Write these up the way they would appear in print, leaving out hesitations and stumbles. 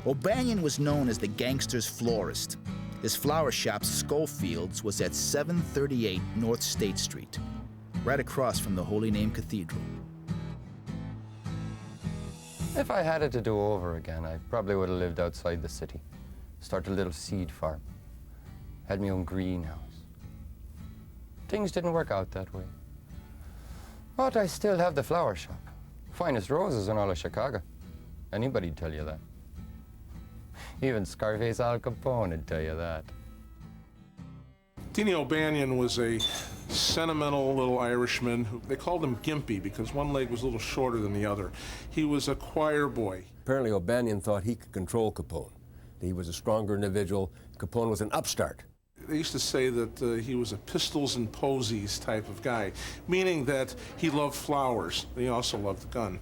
O'Banion was known as the gangster's florist. His flower shop, Schofield's, was at 738 North State Street, right across from the Holy Name Cathedral. If I had it to do over again, I probably would have lived outside the city, started a little seed farm, had my own greenhouse. Things didn't work out that way. But I still have the flower shop. Finest roses in all of Chicago. Anybody'd tell you that. Even Scarface Al Capone would tell you that. Deanie O'Banion was a sentimental little Irishman. They called him Gimpy because one leg was a little shorter than the other. He was a choir boy. Apparently O'Banion thought he could control Capone. He was a stronger individual. Capone was an upstart. They used to say that he was a pistols and posies type of guy, meaning that he loved flowers. He also loved the gun.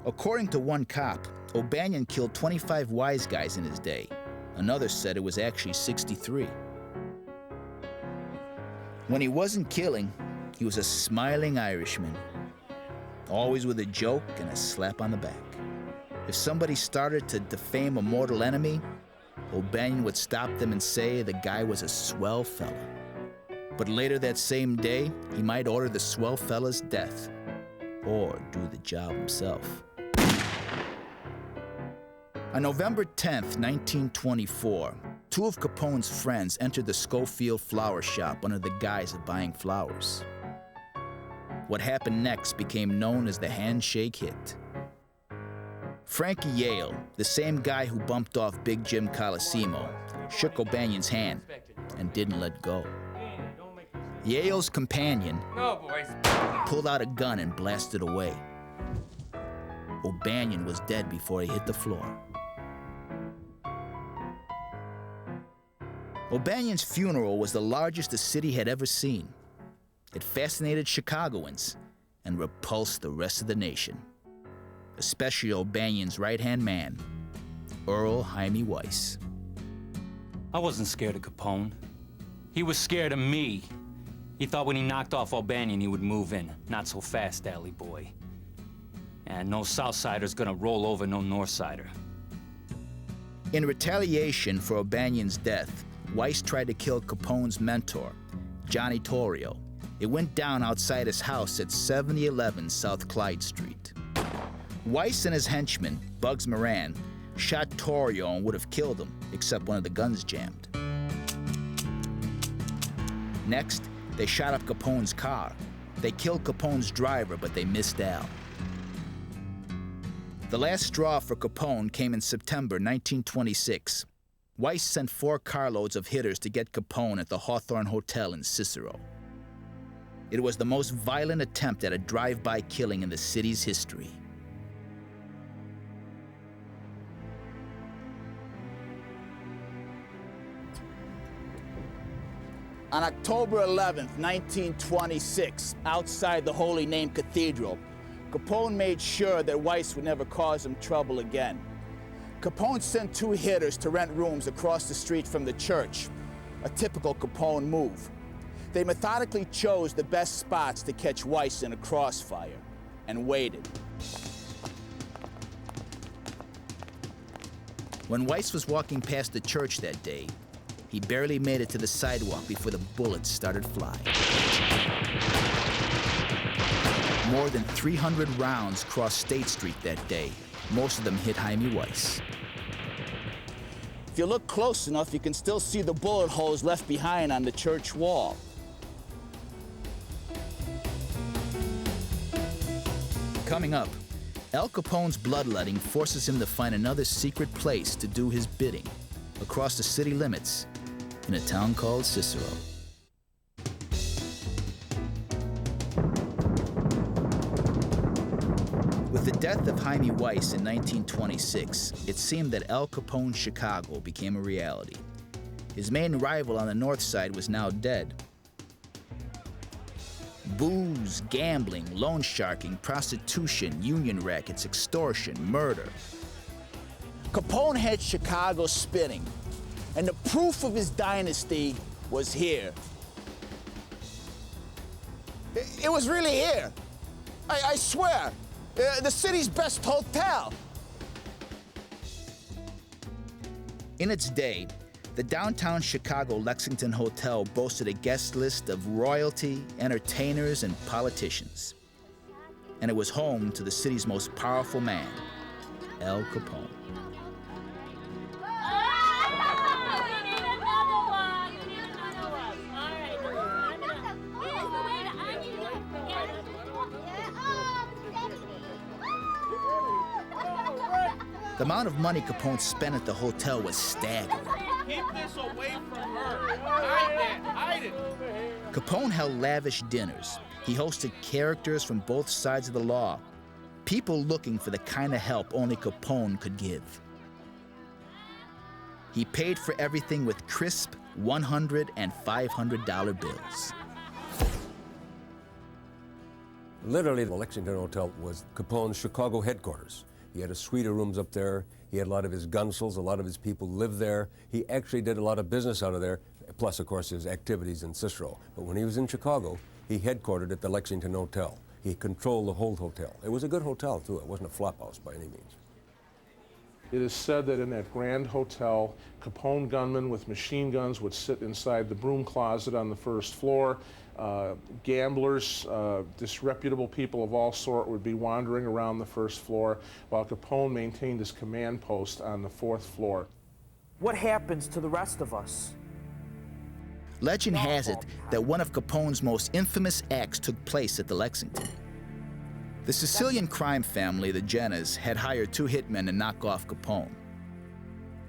According to one cop, O'Banion killed 25 wise guys in his day. Another said it was actually 63. When he wasn't killing, he was a smiling Irishman, always with a joke and a slap on the back. If somebody started to defame a mortal enemy, O'Banion would stop them and say the guy was a swell fella. But later that same day, he might order the swell fella's death, or do the job himself. On November 10th, 1924, two of Capone's friends entered the Schofield flower shop under the guise of buying flowers. What happened next became known as the handshake hit. Frankie Yale, the same guy who bumped off Big Jim Colosimo, shook O'Banion's hand and didn't let go. Yale's companion pulled out a gun and blasted away. O'Banion was dead before he hit the floor. O'Banion's funeral was the largest the city had ever seen. It fascinated Chicagoans and repulsed the rest of the nation, especially O'Banion's right-hand man, Earl Hymie Weiss. I wasn't scared of Capone. He was scared of me. He thought when he knocked off O'Banion, he would move in. Not so fast, alley boy. And no Southsider's gonna roll over no Northsider. In retaliation for O'Banion's death, Weiss tried to kill Capone's mentor, Johnny Torrio. It went down outside his house at 7011 South Clyde Street. Weiss and his henchman, Bugs Moran, shot Torrio and would have killed him, except one of the guns jammed. Next, they shot up Capone's car. They killed Capone's driver, but they missed Al. The last straw for Capone came in September 1926. Weiss sent 4 carloads of hitters to get Capone at the Hawthorne Hotel in Cicero. It was the most violent attempt at a drive-by killing in the city's history. On October 11th, 1926, outside the Holy Name Cathedral, Capone made sure that Weiss would never cause him trouble again. Capone sent 2 hitters to rent rooms across the street from the church, a typical Capone move. They methodically chose the best spots to catch Weiss in a crossfire, and waited. When Weiss was walking past the church that day, he barely made it to the sidewalk before the bullets started flying. More than 300 rounds crossed State Street that day. Most of them hit Hymie Weiss. If you look close enough, you can still see the bullet holes left behind on the church wall. Coming up, Al Capone's bloodletting forces him to find another secret place to do his bidding, across the city limits, in a town called Cicero. With the death of Hymie Weiss in 1926, it seemed that Al Capone's Chicago became a reality. His main rival on the north side was now dead. Booze, gambling, loan sharking, prostitution, union rackets, extortion, murder. Capone had Chicago spinning, and the proof of his dynasty was here. It was really here. I swear. The city's best hotel. In its day, the downtown Chicago Lexington Hotel boasted a guest list of royalty, entertainers, and politicians. And it was home to the city's most powerful man, Al Capone. The amount of money Capone spent at the hotel was staggering. Keep this away from her. Hide it. Capone held lavish dinners. He hosted characters from both sides of the law, people looking for the kind of help only Capone could give. He paid for everything with crisp $100 and $500 bills. Literally, the Lexington Hotel was Capone's Chicago headquarters. He had a suite of rooms up there. He had a lot of his gunsels. A lot of his people lived there. He actually did a lot of business out of there, plus, of course, his activities in Cicero. But when he was in Chicago, he headquartered at the Lexington Hotel. He controlled the whole hotel. It was a good hotel, too. It wasn't a flop house by any means. It is said that in that grand hotel, Capone gunmen with machine guns would sit inside the broom closet on the first floor. Gamblers, disreputable people of all sort would be wandering around the first floor, while Capone maintained his command post on the fourth floor. What happens to the rest of us? Legend has it that one of Capone's most infamous acts took place at the Lexington. The Sicilian crime family, the Jennas, had hired 2 hitmen to knock off Capone.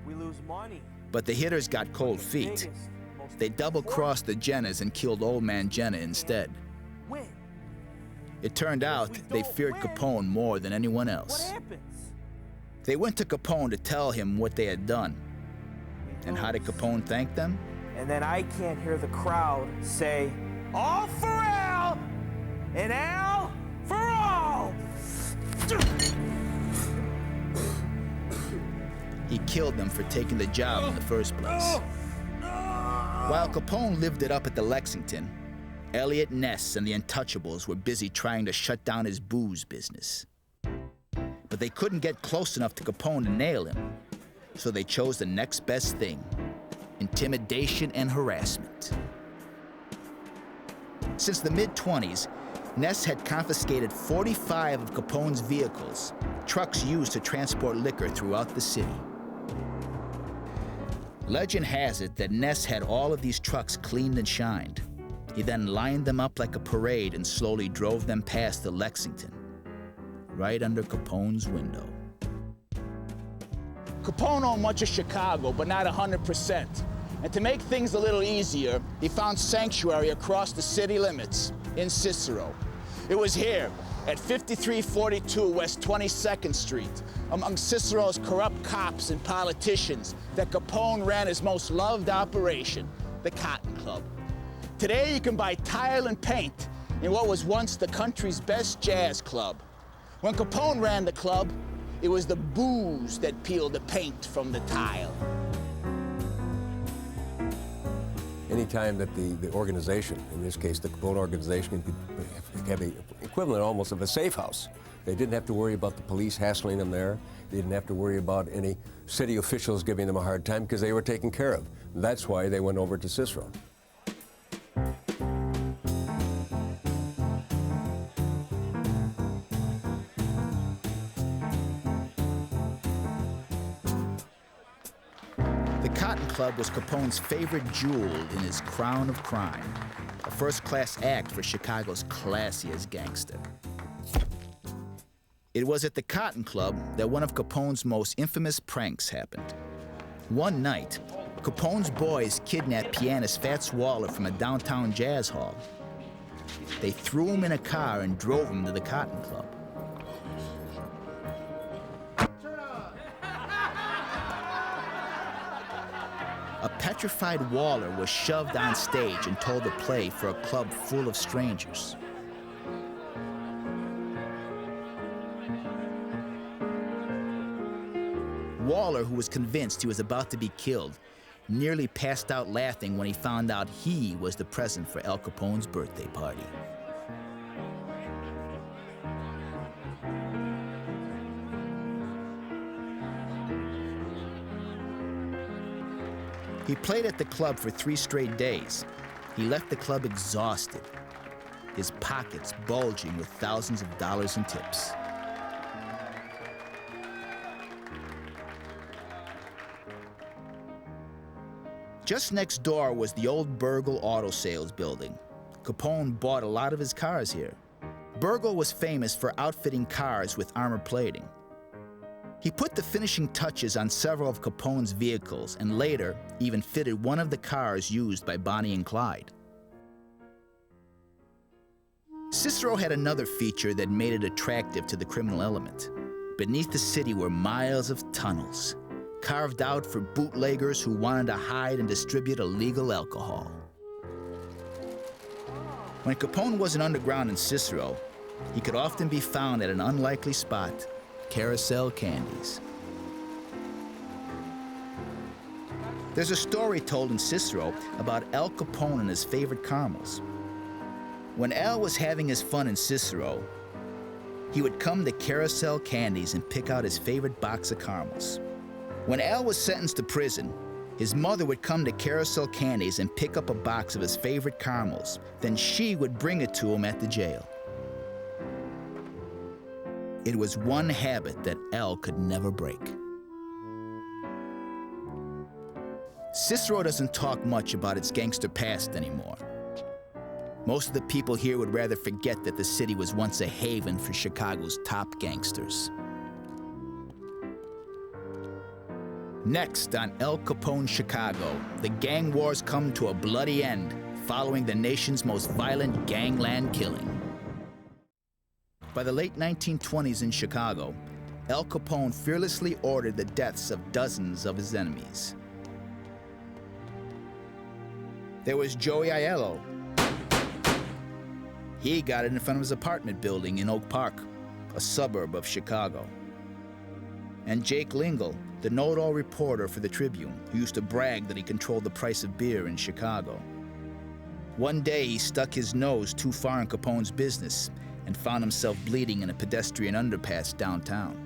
We lose money. But the hitters got cold feet. They double-crossed the Jennas and killed old man Jenna instead. Win. It turned out they feared Capone more than anyone What else. happens? They went to Capone to tell him what they had done. And how did Capone thank them? And then I can't hear the crowd say, "All for Al, and Al for all." He killed them for taking the job in the first place. While Capone lived it up at the Lexington, Elliot Ness and the Untouchables were busy trying to shut down his booze business. But they couldn't get close enough to Capone to nail him, so they chose the next best thing: intimidation and harassment. Since the mid-20s, Ness had confiscated 45 of Capone's vehicles, trucks used to transport liquor throughout the city. Legend has it that Ness had all of these trucks cleaned and shined. He then lined them up like a parade and slowly drove them past the Lexington, right under Capone's window. Capone owned much of Chicago, but not 100%. And to make things a little easier, he found sanctuary across the city limits, in Cicero. It was here, at 5342 West 22nd Street, among Cicero's corrupt cops and politicians, that Capone ran his most loved operation, the Cotton Club. Today you can buy tile and paint in what was once the country's best jazz club. When Capone ran the club, it was the booze that peeled the paint from the tile. Anytime that the organization, in this case the Capone organization, could have the equivalent almost of a safe house. They didn't have to worry about the police hassling them there. They didn't have to worry about any city officials giving them a hard time because they were taken care of. That's why they went over to Cicero. The Cotton Club was Capone's favorite jewel in his crown of crime, a first-class act for Chicago's classiest gangster. It was at the Cotton Club that one of Capone's most infamous pranks happened. One night, Capone's boys kidnapped pianist Fats Waller from a downtown jazz hall. They threw him in a car and drove him to the Cotton Club. A petrified Waller was shoved on stage and told to play for a club full of strangers. Waller, who was convinced he was about to be killed, nearly passed out laughing when he found out he was the present for Al Capone's birthday party. He played at the club for 3 straight days. He left the club exhausted, his pockets bulging with thousands of dollars in tips. Just next door was the old Burgle Auto Sales building. Capone bought a lot of his cars here. Burgle was famous for outfitting cars with armor plating. He put the finishing touches on several of Capone's vehicles and later even fitted one of the cars used by Bonnie and Clyde. Cicero had another feature that made it attractive to the criminal element. Beneath the city were miles of tunnels, carved out for bootleggers who wanted to hide and distribute illegal alcohol. When Capone wasn't underground in Cicero, he could often be found at an unlikely spot, Carousel Candies. There's a story told in Cicero about Al Capone and his favorite caramels. When Al was having his fun in Cicero, he would come to Carousel Candies and pick out his favorite box of caramels. When Al was sentenced to prison, his mother would come to Carousel Candies and pick up a box of his favorite caramels. Then she would bring it to him at the jail. It was one habit that Al could never break. Cicero doesn't talk much about its gangster past anymore. Most of the people here would rather forget that the city was once a haven for Chicago's top gangsters. Next on El Capone Chicago, the gang wars come to a bloody end following the nation's most violent gangland killing. By the late 1920s in Chicago, Al Capone fearlessly ordered the deaths of dozens of his enemies. There was Joey Aiello. He got it in front of his apartment building in Oak Park, a suburb of Chicago. And Jake Lingle, the know-it-all reporter for the Tribune, who used to brag that he controlled the price of beer in Chicago. One day, he stuck his nose too far in Capone's business and found himself bleeding in a pedestrian underpass downtown.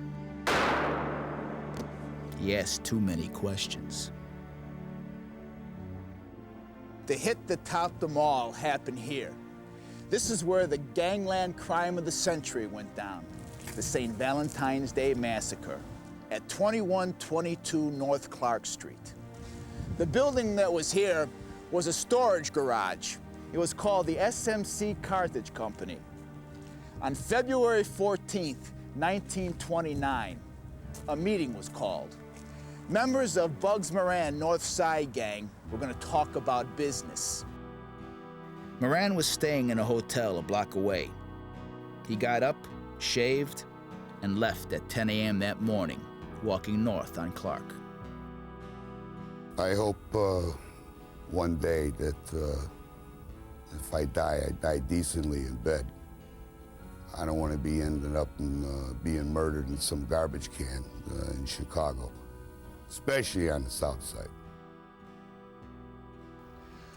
He asked too many questions. The hit that topped them all happened here. This is where the gangland crime of the century went down, the St. Valentine's Day Massacre at 2122 North Clark Street. The building that was here was a storage garage. It was called the SMC Carthage Company. On February 14th, 1929, a meeting was called. Members of Bugs Moran North Side Gang were going to talk about business. Moran was staying in a hotel a block away. He got up, shaved, and left at 10 a.m. that morning, walking north on Clark. I hope one day that if I die decently in bed. I don't want to be ending up and being murdered in some garbage can in Chicago, especially on the south side.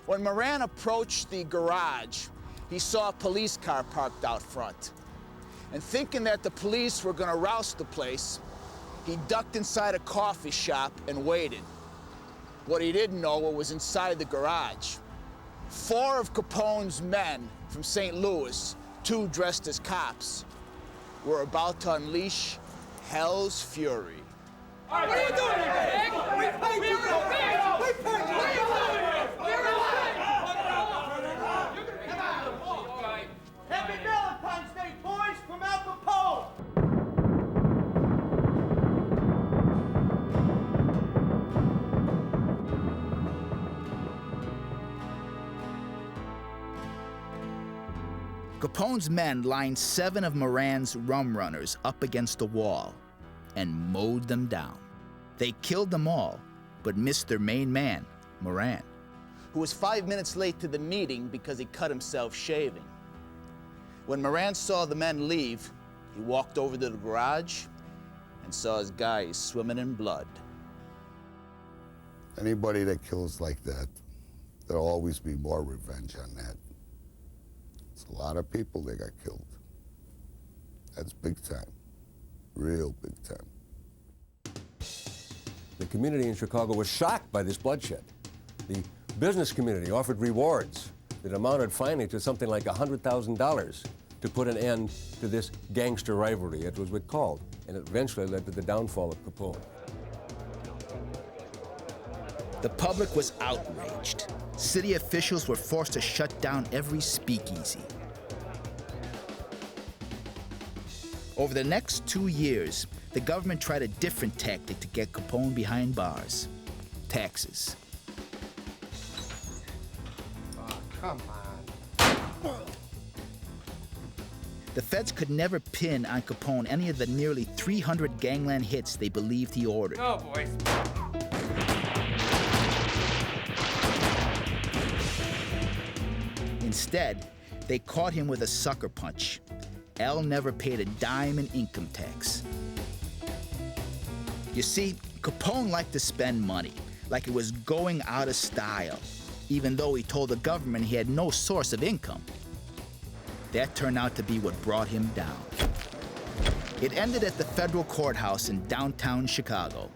When Moran approached the garage, he saw a police car parked out front. And thinking that the police were going to rouse the place, he ducked inside a coffee shop and waited. What he didn't know was inside the garage. 4 of Capone's men from St. Louis, 2 dressed as cops, were about to unleash hell's fury. What are you doing here, Happy Valentine's Day, boys, from Al Capone! Capone's men lined 7 of Moran's rum runners up against the wall and mowed them down. They killed them all, but missed their main man, Moran, who was 5 minutes late to the meeting because he cut himself shaving. When Moran saw the men leave, he walked over to the garage and saw his guys swimming in blood. Anybody that kills like that, there'll always be more revenge on that. It's a lot of people that got killed. That's big time, real big time. The community in Chicago was shocked by this bloodshed. The business community offered rewards that amounted finally to something like $100,000 to put an end to this gangster rivalry, it was called, and it eventually led to the downfall of Capone. The public was outraged. City officials were forced to shut down every speakeasy. Over the next 2 years, the government tried a different tactic to get Capone behind bars: taxes. Oh, come on. The feds could never pin on Capone any of the nearly 300 gangland hits they believed he ordered. Go, boys. Instead, they caught him with a sucker punch. Al never paid a dime in income tax. You see, Capone liked to spend money, like it was going out of style, even though he told the government he had no source of income. That turned out to be what brought him down. It ended at the federal courthouse in downtown Chicago.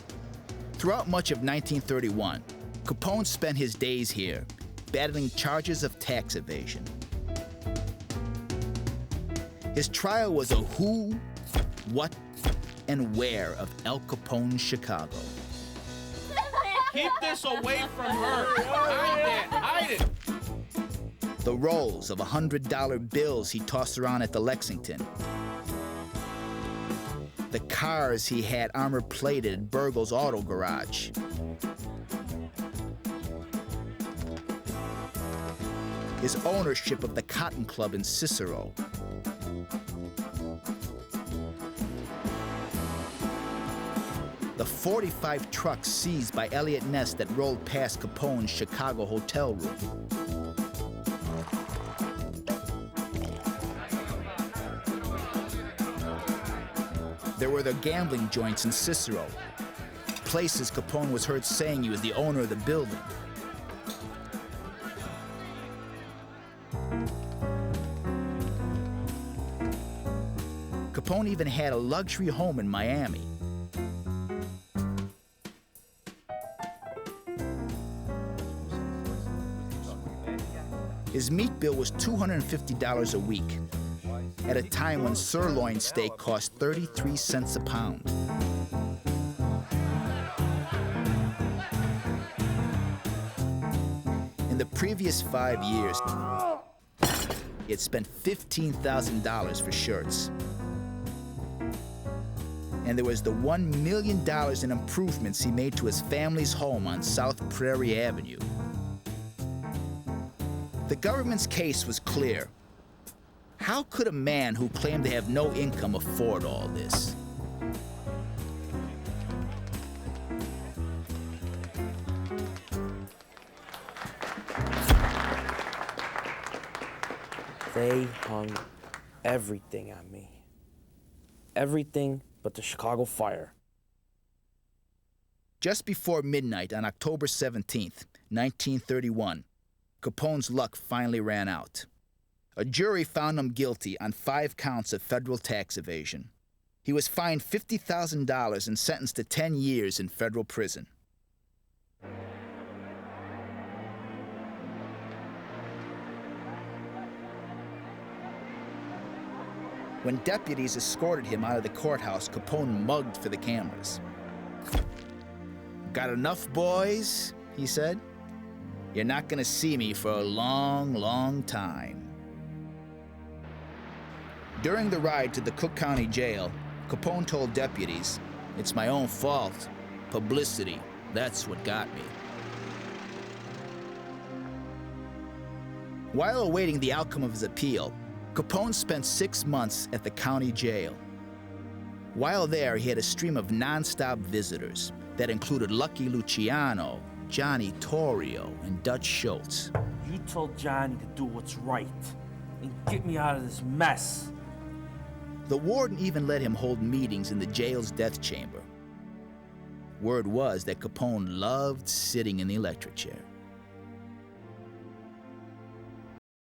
Throughout much of 1931, Capone spent his days here, battling charges of tax evasion. His trial was a who, what, and where of Al Capone's Chicago. Keep this away from her. Hide it. The rolls of $100 bills he tossed around at the Lexington. The cars he had armor-plated at Burgle's Auto Garage. His ownership of the Cotton Club in Cicero. The 45 trucks seized by Elliot Ness that rolled past Capone's Chicago hotel room. There were the gambling joints in Cicero, places Capone was heard saying he was the owner of the building. Capone even had a luxury home in Miami. His meat bill was $250 a week, at a time when sirloin steak cost 33 cents a pound. In the previous 5 years, he had spent $15,000 for shirts. And there was the $1 million in improvements he made to his family's home on South Prairie Avenue. The government's case was clear. How could a man who claimed to have no income afford all this? They hung everything on me. Everything but the Chicago fire. Just before midnight on October 17th, 1931, Capone's luck finally ran out. A jury found him guilty on 5 counts of federal tax evasion. He was fined $50,000 and sentenced to 10 years in federal prison. When deputies escorted him out of the courthouse, Capone mugged for the cameras. "Got enough, boys?" he said. "You're not gonna see me for a long, long time." During the ride to the Cook County Jail, Capone told deputies, "It's my own fault. Publicity, that's what got me." While awaiting the outcome of his appeal, Capone spent 6 months at the county jail. While there, he had a stream of non-stop visitors that included Lucky Luciano, Johnny Torrio, and Dutch Schultz. You told Johnny to do what's right and get me out of this mess. The warden even let him hold meetings in the jail's death chamber. Word was that Capone loved sitting in the electric chair.